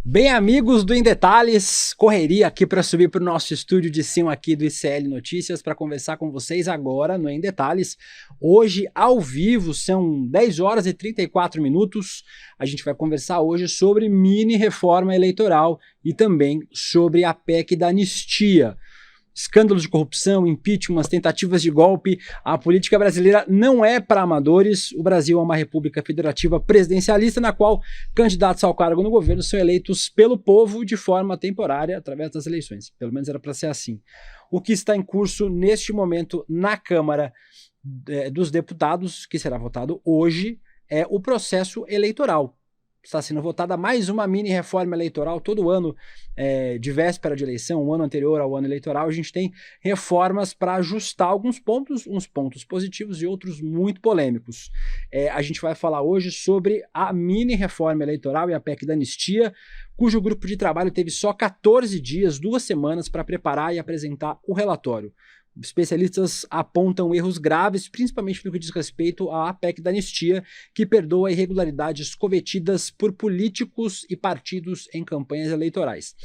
Bem, amigos do Em Detalhes, correria aqui para subir para o nosso estúdio de cima aqui do ICL Notícias para conversar com vocês agora no Em Detalhes. Hoje, ao vivo, são 10 horas e 34 minutos. A gente vai conversar hoje sobre mini reforma eleitoral e também sobre a PEC da anistia. Escândalos de corrupção, impeachment, tentativas de golpe. A política brasileira não é para amadores. O Brasil é uma república federativa presidencialista na qual candidatos ao cargo no governo são eleitos pelo povo de forma temporária através das eleições. Pelo menos era para ser assim. O que está em curso neste momento na Câmara dos Deputados, que será votado hoje, é o processo eleitoral. Está sendo votada mais uma mini reforma eleitoral todo ano, de véspera de eleição, um ano anterior ao ano eleitoral. A gente tem reformas para ajustar alguns pontos, uns pontos positivos e outros muito polêmicos. A gente vai falar hoje sobre a mini reforma eleitoral e a PEC da anistia, cujo grupo de trabalho teve só 14 dias, 2 semanas, para preparar e apresentar o relatório. Especialistas apontam erros graves, principalmente no que diz respeito à PEC da anistia, que perdoa irregularidades cometidas por políticos e partidos em campanhas eleitorais.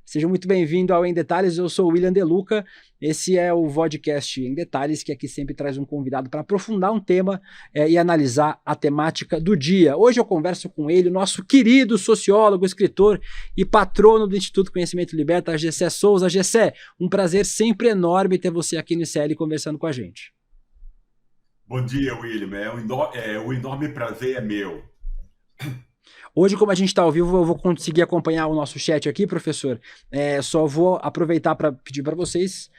Seja muito bem-vindo ao Em Detalhes, eu sou o William De Luca, esse é o vodcast Em Detalhes, que aqui sempre traz um convidado para aprofundar um tema e analisar a temática do dia. Hoje eu converso com ele, nosso querido sociólogo, escritor e patrono do Instituto Conhecimento Liberta, Gessé Souza. Gessé, um prazer sempre enorme ter você aqui no ICL conversando com a gente. Bom dia, William, o enorme prazer é meu. Hoje, como a gente está ao vivo, eu vou conseguir acompanhar o nosso chat aqui, professor. Só vou aproveitar para pedir para vocês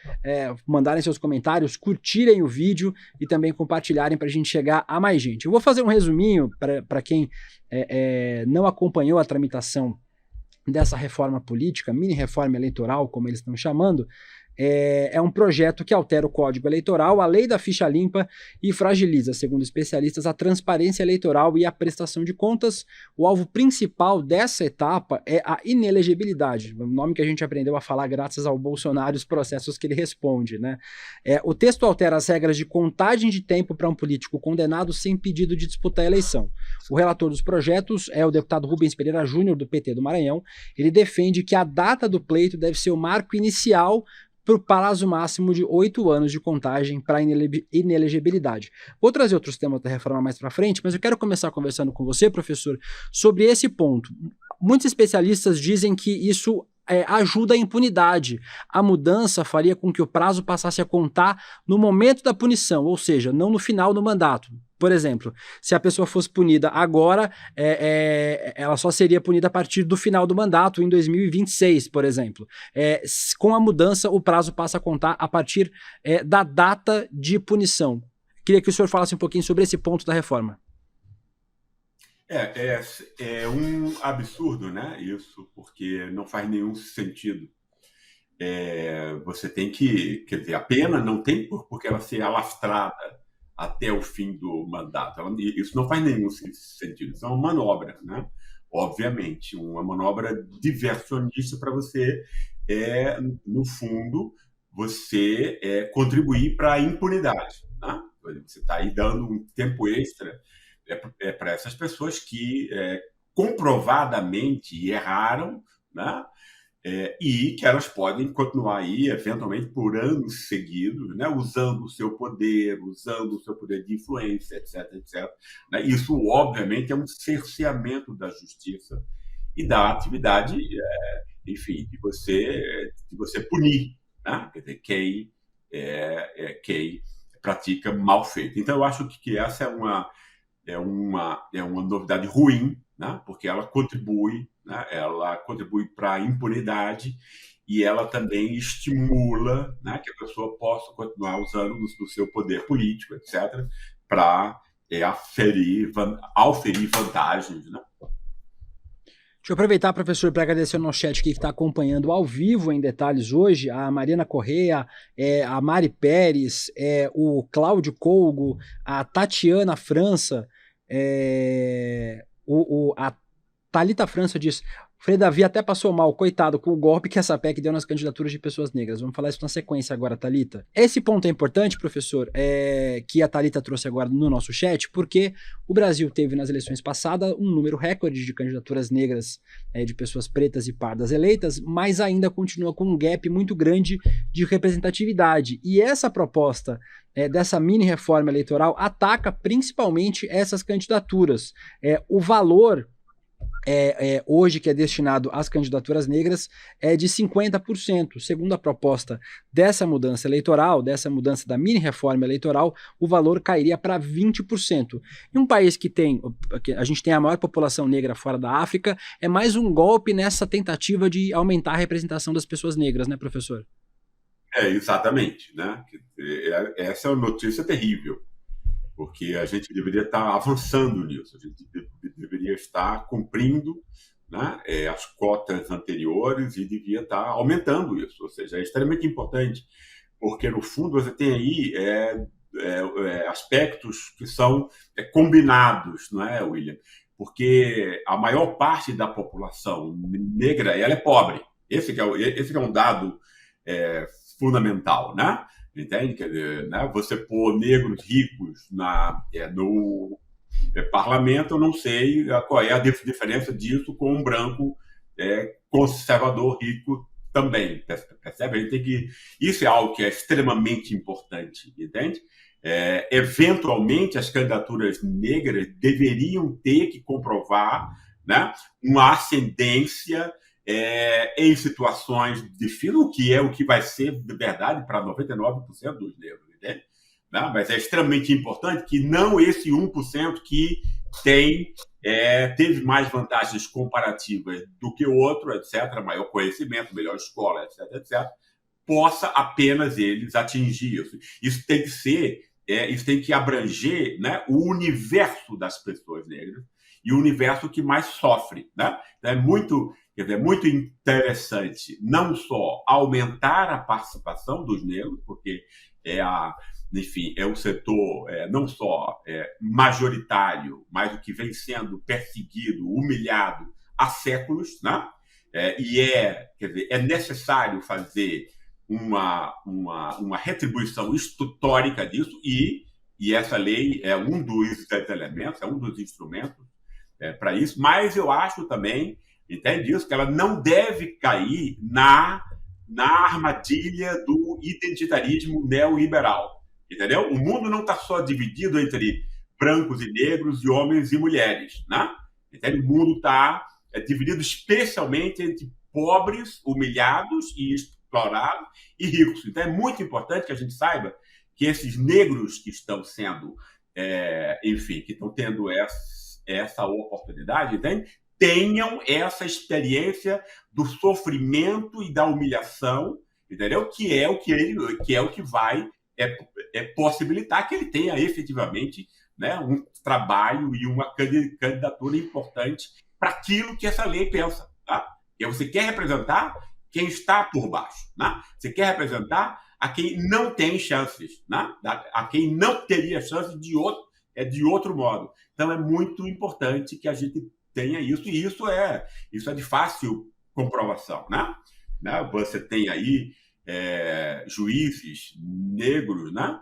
mandarem seus comentários, curtirem o vídeo e também compartilharem para a gente chegar a mais gente. Eu vou fazer um resuminho para quem não acompanhou a tramitação dessa reforma política, mini reforma eleitoral, como eles estão chamando. É um projeto que altera o Código Eleitoral, a lei da ficha limpa e fragiliza, segundo especialistas, a transparência eleitoral e a prestação de contas. O alvo principal dessa etapa é a inelegibilidade, o nome que a gente aprendeu a falar graças ao Bolsonaro e os processos que ele responde, né? O texto altera as regras de contagem de tempo para um político condenado sem pedido de disputar a eleição. O relator dos projetos é o deputado Rubens Pereira Júnior, do PT do Maranhão. Ele defende que a data do pleito deve ser o marco inicial para o prazo máximo de 8 anos de contagem para inelegibilidade. Vou trazer outros temas da reforma mais para frente, mas eu quero começar conversando com você, professor, sobre esse ponto. Muitos especialistas dizem que isso ajuda a impunidade. A mudança faria com que o prazo passasse a contar no momento da punição, ou seja, não no final do mandato. Por exemplo, se a pessoa fosse punida agora, ela só seria punida a partir do final do mandato, em 2026, por exemplo. Com a mudança, o prazo passa a contar a partir da data de punição. Queria que o senhor falasse um pouquinho sobre esse ponto da reforma. É um absurdo, né? Isso, porque não faz nenhum sentido. Você tem que, quer dizer, a pena não tem porque ela ser alastrada até o fim do mandato. Isso não faz nenhum sentido. Isso é uma manobra, né? Obviamente, uma manobra diversionista para você, no fundo, você contribuir para a impunidade, né? Você está aí dando um tempo extra para essas pessoas que comprovadamente erraram, né? E que elas podem continuar aí, eventualmente, por anos seguidos, né? Usando o seu poder de influência, etc, etc. Né? Isso, obviamente, é um cerceamento da justiça e da atividade, enfim, de você punir, né? Quer dizer, quem pratica mal feito. Então, eu acho que essa é uma novidade ruim, né? Porque ela contribui, né? Ela contribui para a impunidade e ela também estimula, né, que a pessoa possa continuar usando do seu poder político, etc., para auferir vantagens, né? Deixa eu aproveitar, professor, para agradecer ao nosso chat aqui que está acompanhando ao vivo Em Detalhes hoje, a Mariana Correia, a Mari Pérez, o Cláudio Colgo, a Tatiana França, a Thalita França diz: O Frei Davi até passou mal, coitado, com o golpe que essa PEC deu nas candidaturas de pessoas negras. Vamos falar isso na sequência agora, Thalita. Esse ponto é importante, professor, que a Thalita trouxe agora no nosso chat, porque o Brasil teve nas eleições passadas um número recorde de candidaturas negras, de pessoas pretas e pardas eleitas, mas ainda continua com um gap muito grande de representatividade. E essa proposta dessa mini reforma eleitoral ataca principalmente essas candidaturas. O valor hoje que é destinado às candidaturas negras é de 50%. Segundo a proposta dessa mudança eleitoral, dessa mudança da mini reforma eleitoral, o valor cairia para 20%. Em um país que a gente tem a maior população negra fora da África, é mais um golpe nessa tentativa de aumentar a representação das pessoas negras, né, professor? Exatamente, né? Essa é uma notícia terrível, porque a gente deveria estar avançando nisso, a gente deveria estar cumprindo, né, as cotas anteriores e devia estar aumentando isso, ou seja, é extremamente importante, porque no fundo você tem aí aspectos que são combinados, não é, William? Porque a maior parte da população negra ela é pobre. Esse que é um dado fundamental, né? Entende? Quer dizer, né? Você pôr negros ricos no parlamento, eu não sei qual é a diferença disso com um branco conservador rico também. Percebe? A gente tem que... Isso é algo que é extremamente importante, entende? Eventualmente, as candidaturas negras deveriam ter que comprovar, né, uma ascendência em situações difíceis, o que vai ser de verdade para 99% dos negros, entende? Não, mas é extremamente importante que não esse 1% que teve mais vantagens comparativas do que o outro, etc., maior conhecimento, melhor escola, etc., etc., possa apenas eles atingir isso. Isso tem que abranger, né, o universo das pessoas negras e o universo que mais sofre, né? Então é muito interessante não só aumentar a participação dos negros, porque enfim, é um setor não só majoritário, mas o que vem sendo perseguido, humilhado há séculos, né? Quer dizer, é necessário fazer uma retribuição histórica disso e essa lei é um dos elementos, é um dos instrumentos para isso, mas eu acho também, entende isso, que ela não deve cair na armadilha do identitarismo neoliberal, entendeu? O mundo não está só dividido entre brancos e negros e homens e mulheres, né? Entende? O mundo está dividido especialmente entre pobres, humilhados e explorados e ricos. Então é muito importante que a gente saiba que esses negros que estão sendo, enfim, que estão tendo essa oportunidade, entende? Tenham essa experiência do sofrimento e da humilhação, entendeu? Que é o que vai possibilitar que ele tenha efetivamente, né, um trabalho e uma candidatura importante para aquilo que essa lei pensa, tá? E você quer representar quem está por baixo, né? Você quer representar a quem não tem chances, né? A quem não teria chance de outro modo. Então é muito importante que a gente tenha isso, e isso é de fácil comprovação, né? Você tem aí juízes negros, né?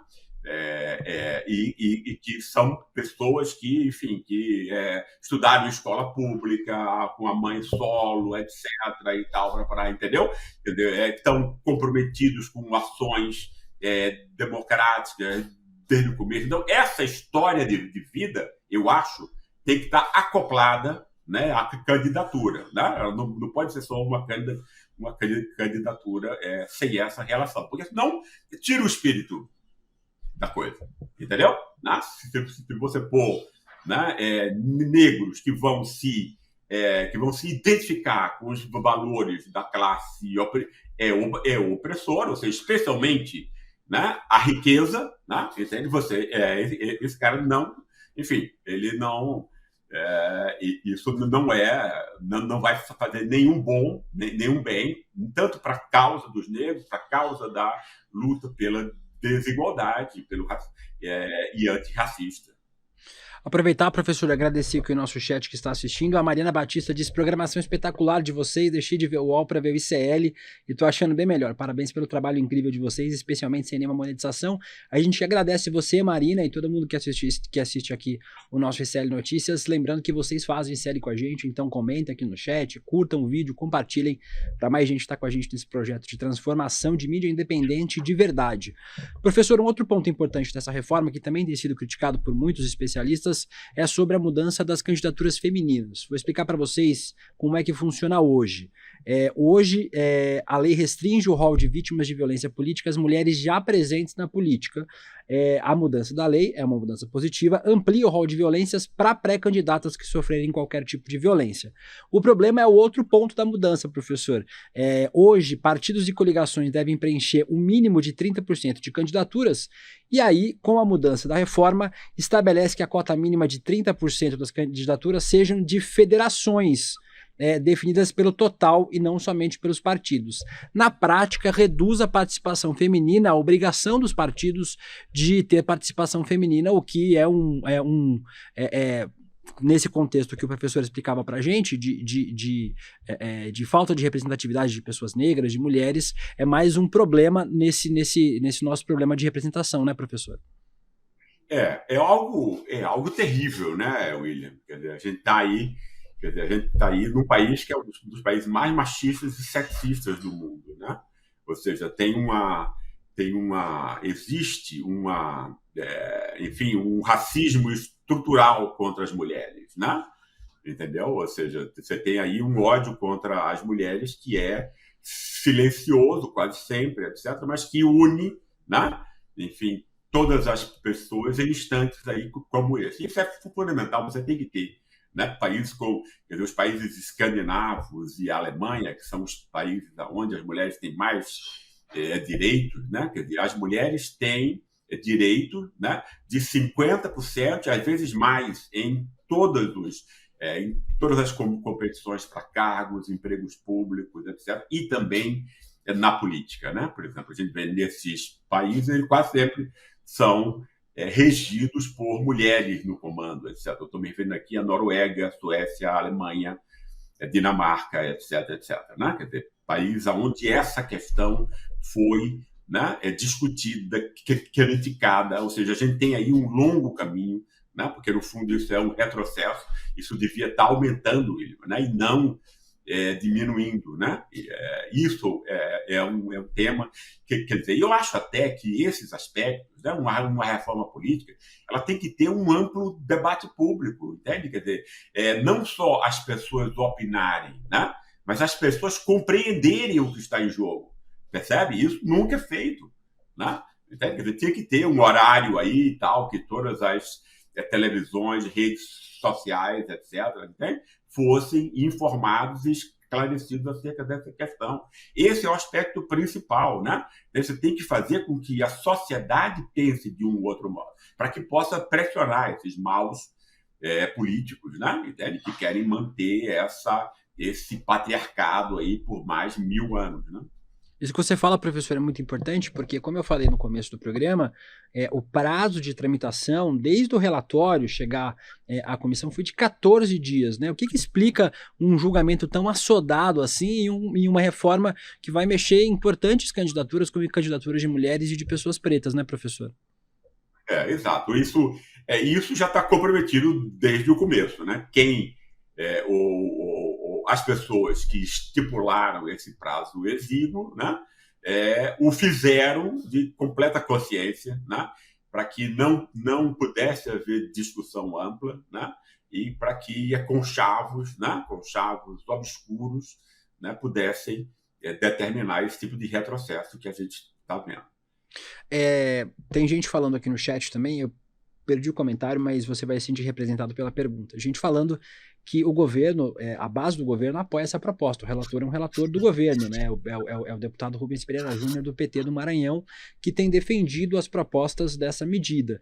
E que são pessoas que, enfim, que estudaram em escola pública, com a mãe solo, etc. e tal, entendeu? Estão comprometidos com ações democráticas desde o começo. Então, essa história de vida, eu acho, tem que estar acoplada, né, à candidatura, né? Ela não pode ser só uma candidatura sem essa relação, porque senão tira o espírito da coisa, entendeu? Se você pôr, né, negros que vão se identificar com os valores da classe opressora, ou seja, especialmente, né, a riqueza, né, entende? Esse cara não, enfim, ele não, isso não vai fazer nenhum bem, tanto para a causa dos negros, para a causa da luta pela desigualdade e antirracista. Aproveitar, professor, agradecer aqui o nosso chat que está assistindo. A Mariana Batista diz: programação espetacular de vocês, deixei de ver o UOL para ver o ICL e tô achando bem melhor. Parabéns pelo trabalho incrível de vocês, especialmente sem nenhuma monetização. A gente agradece você, Marina, e todo mundo que assiste aqui o nosso ICL Notícias. Lembrando que vocês fazem ICL com a gente, então comentem aqui no chat, curtam o vídeo, compartilhem para mais gente estar com a gente nesse projeto de transformação de mídia independente de verdade. Professor, um outro ponto importante dessa reforma, que também tem sido criticado por muitos especialistas, é sobre a mudança das candidaturas femininas. Vou explicar para vocês como é que funciona hoje. Hoje, a lei restringe o rol de vítimas de violência política às mulheres já presentes na política. A mudança da lei é uma mudança positiva, amplia o rol de violências para pré-candidatas que sofrerem qualquer tipo de violência. O problema é o outro ponto da mudança, professor. Hoje, partidos e coligações devem preencher o mínimo de 30% de candidaturas, e aí, com a mudança da reforma, estabelece que a cota mínima de 30% das candidaturas sejam de federações, definidas pelo total e não somente pelos partidos. Na prática, reduz a participação feminina, a obrigação dos partidos de ter participação feminina, o que nesse contexto que o professor explicava para a gente, de falta de representatividade de pessoas negras, de mulheres, é mais um problema nesse nosso problema de representação, né, professor? É algo terrível, né, William? Quer dizer, a gente está aí num país que é um dos países mais machistas e sexistas do mundo, né? Ou seja, existe um racismo estrutural contra as mulheres, né? Entendeu? Ou seja, você tem aí um ódio contra as mulheres que é silencioso quase sempre, etc., mas que une, né? Enfim, todas as pessoas em instantes aí como esse. Isso é fundamental, você tem que ter, né? Países como os países escandinavos e a Alemanha, que são os países onde as mulheres têm mais direitos, né? Quer dizer, as mulheres têm direito, né, de 50%, às vezes mais, em todas as competições para cargos, empregos públicos, etc., e também na política, né? Por exemplo, a gente vê nesses países, eles quase sempre são regidos por mulheres no comando, etc. Eu estou me vendo aqui a Noruega, a Suécia, a Alemanha, a Dinamarca, etc., etc., né? Quer dizer, país onde essa questão foi, né, discutida, criticada, ou seja, a gente tem aí um longo caminho, né, porque no fundo isso é um retrocesso, isso devia estar aumentando, né, e não diminuindo, né? Isso é um tema que, quer dizer, eu acho até que esses aspectos, né, uma reforma política, ela tem que ter um amplo debate público, entende? Quer dizer, não só as pessoas opinarem, né, mas as pessoas compreenderem o que está em jogo. Percebe? Isso nunca é feito, né? Quer dizer, tinha que ter um horário aí e tal, que todas as televisões, redes sociais, etc., entende? Fossem informados e esclarecidos acerca dessa questão. Esse é o aspecto principal, né? Você tem que fazer com que a sociedade pense de um outro modo, para que possa pressionar esses maus políticos, né? Entende? Que querem manter esse patriarcado aí por mais 1000 anos, né? Isso que você fala, professor, é muito importante, porque, como eu falei no começo do programa, o prazo de tramitação, desde o relatório chegar à comissão, foi de 14 dias, né? O que explica um julgamento tão assodado assim em uma reforma que vai mexer em importantes candidaturas, como candidaturas de mulheres e de pessoas pretas, né, professor? Exato. Isso já está comprometido desde o começo, né? As pessoas que estipularam esse prazo exíguo, né, o fizeram de completa consciência, né, para que não pudesse haver discussão ampla, né, e para que conchavos, né, conchavos obscuros, né, pudessem determinar esse tipo de retrocesso que a gente está vendo. Tem gente falando aqui no chat também, eu perdi o comentário, mas você vai se sentir representado pela pergunta. Gente falando que o governo, a base do governo apoia essa proposta. O relator é um relator do governo, né? É o deputado Rubens Pereira Júnior do PT do Maranhão, que tem defendido as propostas dessa medida.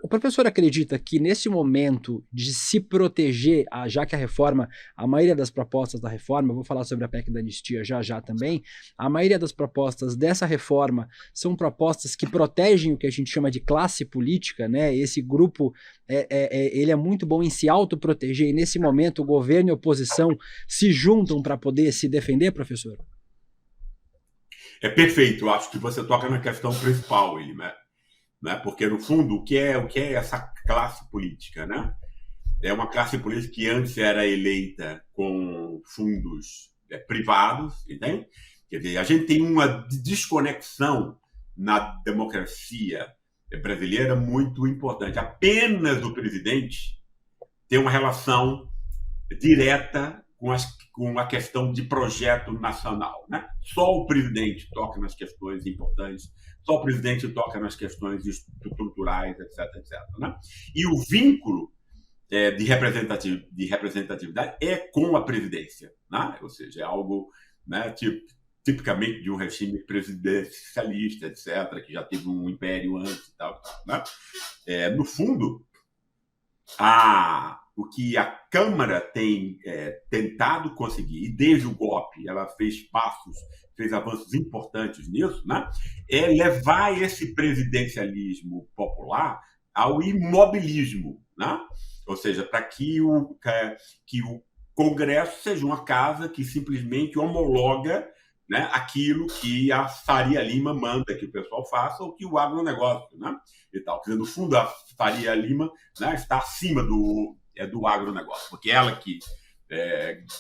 o professor acredita que nesse momento de se proteger, já que a maioria das propostas da reforma, eu vou falar sobre a PEC da anistia já também, a maioria das propostas dessa reforma são propostas que protegem o que a gente chama de classe política, né? Esse grupo, ele é muito bom em se autoproteger, e nesse momento o governo e a oposição se juntam para poder se defender, professor? É perfeito, eu acho que você toca na questão principal, né? Porque, no fundo, o que é essa classe política? Né? É uma classe política que antes era eleita com fundos privados, entende? Quer dizer, a gente tem uma desconexão na democracia brasileira muito importante. Apenas o presidente tem uma relação direta com a questão de projeto nacional. Né? Só o presidente toca nas questões importantes, só o presidente toca nas questões estruturais, etc. Né? E o vínculo de representatividade é com a presidência. Né? Ou seja, é algo, né, tipicamente de um regime presidencialista, etc., que já teve um império antes e tal. Né? No fundo, o que a Câmara tem tentado conseguir, e desde o golpe ela fez avanços importantes nisso, né? É levar esse presidencialismo popular ao imobilismo, né? Ou seja, para que o Congresso seja uma casa que simplesmente homologa, né, aquilo que a Faria Lima manda que o pessoal faça, ou que o agronegócio, né, e tal. Quer dizer, no fundo, a Faria Lima, né, está acima do agronegócio, porque é ela que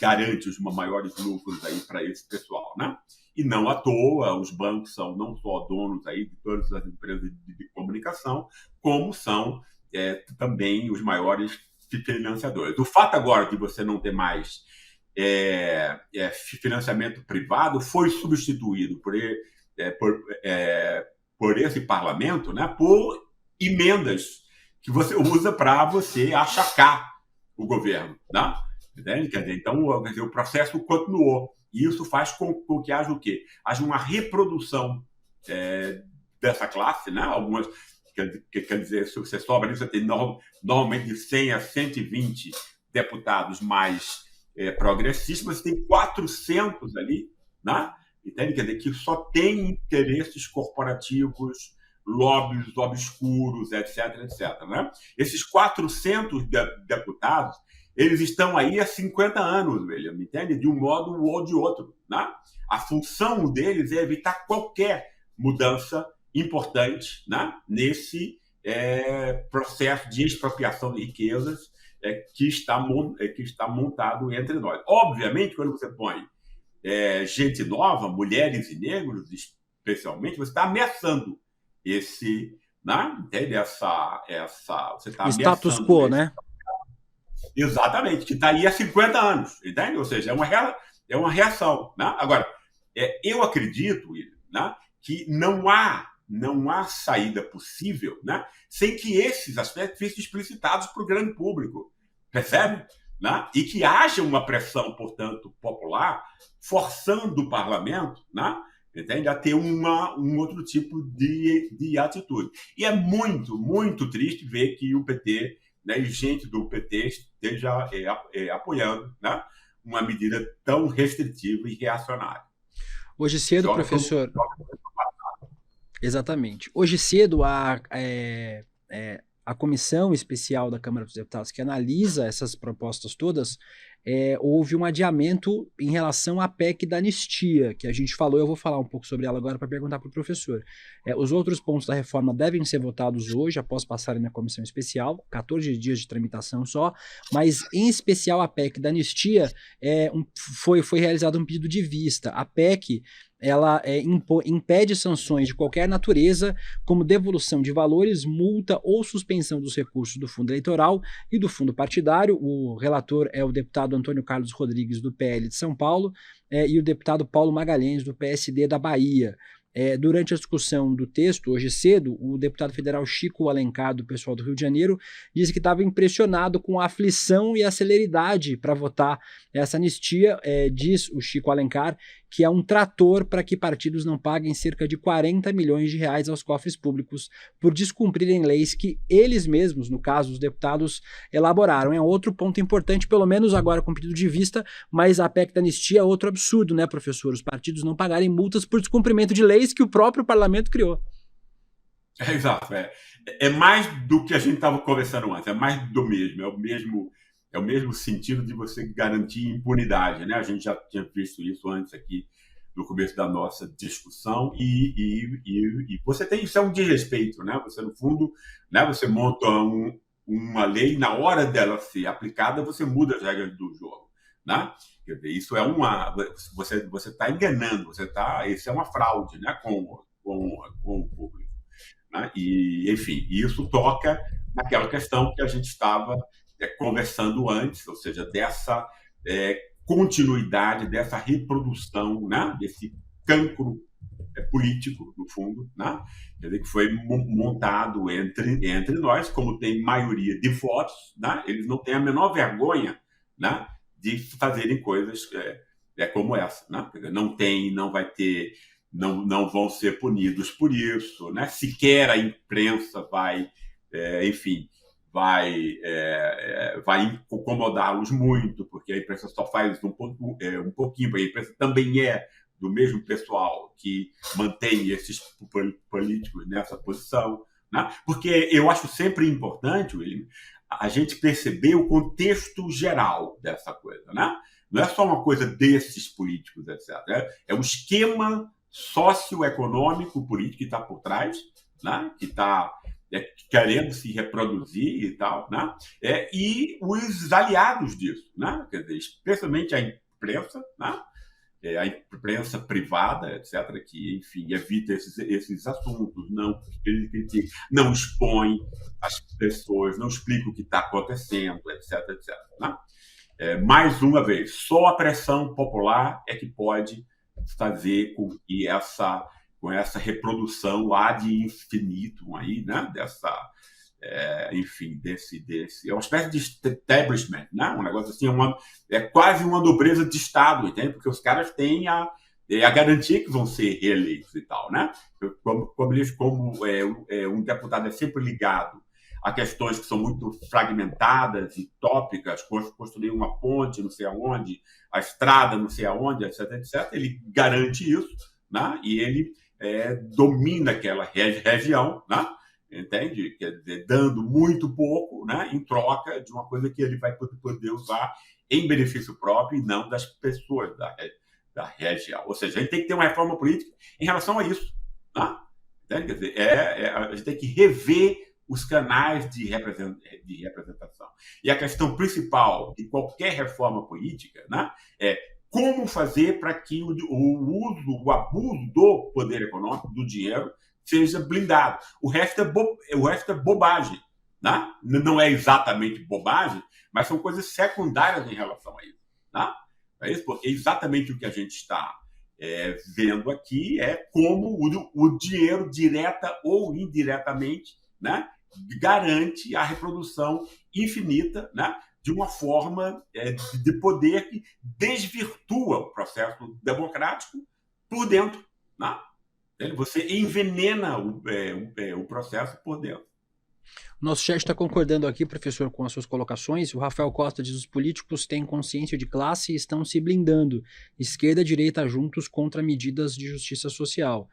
garante os maiores lucros aí para esse pessoal, né? E não à toa, os bancos são não só donos aí de todas as empresas de comunicação, como são também os maiores financiadores. O fato agora de você não ter mais financiamento privado foi substituído por esse parlamento, né, por emendas que você usa para você achacar o governo. Né? Entende? Quer dizer, então, o processo continuou. E isso faz com que haja o quê? Haja uma reprodução dessa classe. Né? Algumas, quer dizer, se você sobra ali, você tem normalmente de 100 a 120 deputados mais progressistas, mas tem 400 ali, né? Entende? Quer dizer, que só tem interesses corporativos, lobbies obscuros, etc. Né? Esses 400 deputados, eles estão aí há 50 anos, William, entende? De um modo ou de outro. Né? A função deles é evitar qualquer mudança importante, né, nesse processo de expropriação de riquezas que está montado entre nós. Obviamente, quando você põe gente nova, mulheres e negros, especialmente, você está ameaçando esse, né, entende? Você está status quo, né? Exatamente, que está aí há 50 anos, entende? Ou seja, é uma reação. Né? Agora, eu acredito, né, que não há saída possível, né, sem que esses aspectos fiquem explicitados para o grande público, percebe? Né? E que haja uma pressão, portanto, popular, forçando o parlamento, né, entende? A ter um outro tipo de atitude. E é muito, muito triste ver que o PT, né, e gente do PT esteja apoiando, né, uma medida tão restritiva e reacionária. Hoje cedo, professor... Exatamente. Hoje cedo, a comissão especial da Câmara dos Deputados que analisa essas propostas todas, houve um adiamento em relação à PEC da anistia, que a gente falou, eu vou falar um pouco sobre ela agora para perguntar para o professor. Os outros pontos da reforma devem ser votados hoje, após passarem na comissão especial, 14 dias de tramitação só, mas em especial a PEC da anistia, foi realizado um pedido de vista. A PEC... ela impede sanções de qualquer natureza, como devolução de valores, multa ou suspensão dos recursos do fundo eleitoral e do fundo partidário. O relator é o deputado Antônio Carlos Rodrigues, do PL de São Paulo, e o deputado Paulo Magalhães, do PSD da Bahia. Durante a discussão do texto, hoje cedo, o deputado federal Chico Alencar, do pessoal do Rio de Janeiro, disse que estava impressionado com a aflição e a celeridade para votar essa anistia. Diz o Chico Alencar que é um trator para que partidos não paguem cerca de 40 milhões de reais aos cofres públicos por descumprirem leis que eles mesmos, no caso os deputados, elaboraram. É outro ponto importante, pelo menos agora com pedido de vista, mas a PEC da anistia é outro absurdo, né, professor? Os partidos não pagarem multas por descumprimento de leis que o próprio parlamento criou. Exato. É mais do que a gente estava conversando antes, é mais do mesmo, é o mesmo sentido de você garantir impunidade, né? A gente já tinha visto isso antes aqui no começo da nossa discussão e você tem isso, é um desrespeito, né? Você no fundo, né? Você monta uma lei, na hora dela ser aplicada você muda as regras do jogo, né? Quer dizer, isso é você está enganando, isso é uma fraude, né? Com o público, né? E enfim, isso toca naquela questão que a gente estava conversando antes, ou seja, dessa continuidade, dessa reprodução, né, desse cancro político, no fundo, né, quer dizer, que foi montado entre nós, como tem maioria de votos, né, eles não têm a menor vergonha, né, de fazerem coisas como essa, né, quer dizer, não vai ter, não vão ser punidos por isso, né, sequer a imprensa vai, enfim, vai incomodá-los muito, porque a imprensa só faz um pouquinho, porque a imprensa também é do mesmo pessoal que mantém esses políticos nessa posição, né? Porque eu acho sempre importante, William, a gente perceber o contexto geral dessa coisa, né? Não é só uma coisa desses políticos, etc. É um esquema socioeconômico político que está por trás, né? Que está querendo se reproduzir e tal, né? E os aliados disso, né? Quer dizer, especialmente a imprensa, né? A imprensa privada, etc., que, enfim, evita esses assuntos, não expõe as pessoas, não explica o que está acontecendo, etc., etc., né? Mais uma vez, só a pressão popular é que pode fazer com que com essa reprodução ad infinitum aí, né? Enfim, é uma espécie de establishment, né? Um negócio assim, é quase uma nobreza de Estado, entende? Porque os caras têm a garantia que vão ser reeleitos e tal, né? Como um deputado é sempre ligado a questões que são muito fragmentadas e tópicas, construir uma ponte não sei aonde, a estrada não sei aonde, etc., etc., ele garante isso, né? E ele domina aquela região, né? Entende? Quer dizer, dando muito pouco, né? Em troca de uma coisa que ele vai poder usar em benefício próprio e não das pessoas da região. Ou seja, a gente tem que ter uma reforma política em relação a isso, né? Entende? Quer dizer, a gente tem que rever os canais de representação. E a questão principal de qualquer reforma política, né, é como fazer para que o abuso do poder econômico, do dinheiro, seja blindado. O resto é bobagem. Né? Não é exatamente bobagem, mas são coisas secundárias em relação a isso. Né? É isso, porque exatamente o que a gente está vendo aqui é como o dinheiro, direta ou indiretamente, né, garante a reprodução infinita, né, de uma forma de poder que desvirtua o processo democrático por dentro. Né? Você envenena o processo por dentro. O nosso chat está concordando aqui, professor, com as suas colocações. O Rafael Costa diz: os políticos têm consciência de classe e estão se blindando. Esquerda e direita juntos contra medidas de justiça social.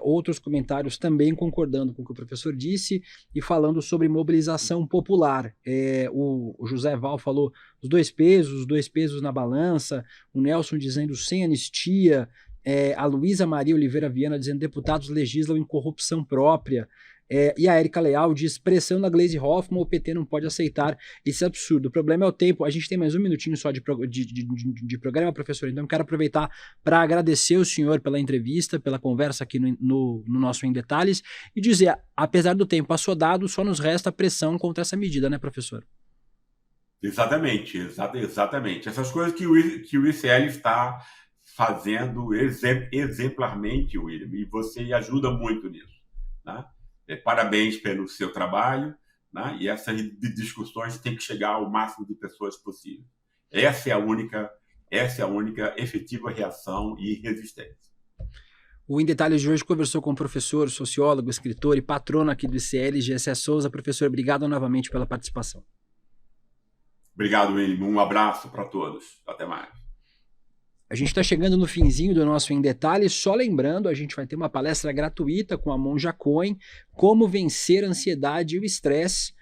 Outros comentários também concordando com o que o professor disse e falando sobre mobilização popular. O José Val falou os dois pesos na balança. O Nelson dizendo sem anistia. A Luísa Maria Oliveira Viana dizendo deputados legislam em corrupção própria. E a Érica Leal diz: pressão da Gleisi Hoffmann, o PT não pode aceitar esse absurdo. O problema é o tempo. A gente tem mais um minutinho só de programa, professor, então eu quero aproveitar para agradecer o senhor pela entrevista, pela conversa aqui no nosso Em Detalhes e dizer, apesar do tempo assodado, só nos resta pressão contra essa medida, né, professor? Exatamente. Essas coisas que o ICL está fazendo exemplarmente, William, e você ajuda muito nisso, né? Parabéns pelo seu trabalho, né? E essas discussões têm que chegar ao máximo de pessoas possível. Essa é a única Essa é a única efetiva reação e resistência. O Em Detalhes de hoje conversou com o professor, sociólogo, escritor e patrono aqui do ICL, Gessé Souza. Professor, obrigado novamente pela participação. Obrigado, William. Um abraço para todos. Até mais. A gente está chegando no finzinho do nosso Em Detalhes. Só lembrando, a gente vai ter uma palestra gratuita com a Monja Coen, Como Vencer a Ansiedade e o Estresse,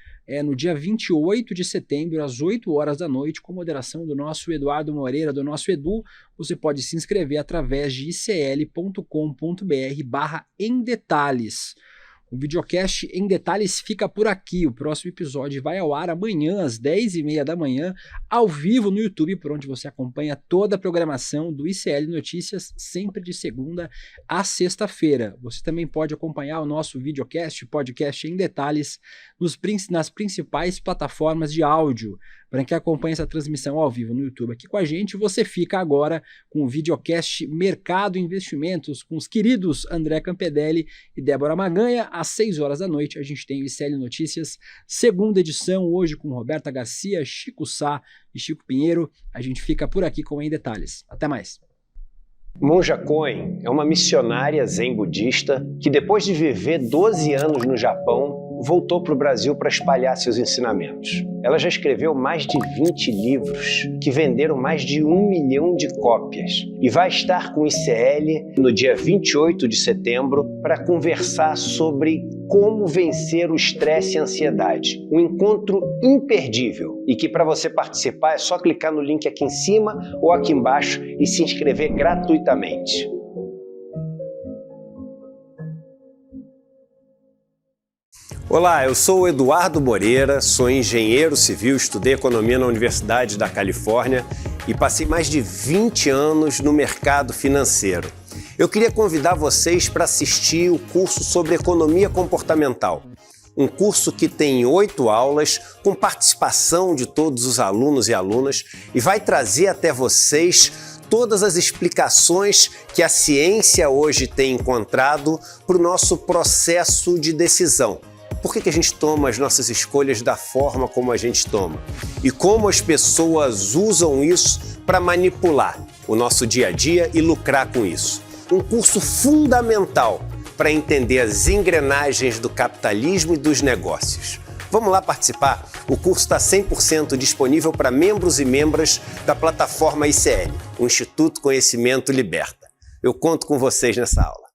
no dia 28 de setembro, às 8 horas da noite, com moderação do nosso Eduardo Moreira, do nosso Edu. Você pode se inscrever através de icl.com.br/emdetalhes. O videocast Em Detalhes fica por aqui. O próximo episódio vai ao ar amanhã, às 10h30 da manhã, ao vivo no YouTube, por onde você acompanha toda a programação do ICL Notícias, sempre de segunda a sexta-feira. Você também pode acompanhar o nosso videocast, podcast Em Detalhes, nas principais plataformas de áudio. Para quem acompanha essa transmissão ao vivo no YouTube aqui com a gente, você fica agora com o videocast Mercado e Investimentos, com os queridos André Campedelli e Débora Maganha. Às 6 horas da noite, a gente tem o ICL Notícias, segunda edição, hoje com Roberta Garcia, Chico Sá e Chico Pinheiro. A gente fica por aqui com Em Detalhes. Até mais. Monja Coen é uma missionária zen budista que, depois de viver 12 anos no Japão, voltou para o Brasil para espalhar seus ensinamentos. Ela já escreveu mais de 20 livros que venderam mais de 1 milhão de cópias e vai estar com o ICL no dia 28 de setembro para conversar sobre como vencer o estresse e a ansiedade. Um encontro imperdível e que, para você participar, é só clicar no link aqui em cima ou aqui embaixo e se inscrever gratuitamente. Olá, eu sou o Eduardo Moreira, sou engenheiro civil, estudei economia na Universidade da Califórnia e passei mais de 20 anos no mercado financeiro. Eu queria convidar vocês para assistir o curso sobre economia comportamental. Um curso que tem 8 aulas, com participação de todos os alunos e alunas, e vai trazer até vocês todas as explicações que a ciência hoje tem encontrado para o nosso processo de decisão. Por que a gente toma as nossas escolhas da forma como a gente toma? E como as pessoas usam isso para manipular o nosso dia a dia e lucrar com isso. Um curso fundamental para entender as engrenagens do capitalismo e dos negócios. Vamos lá participar? O curso está 100% disponível para membros e membras da plataforma ICL, o Instituto Conhecimento Liberta. Eu conto com vocês nessa aula.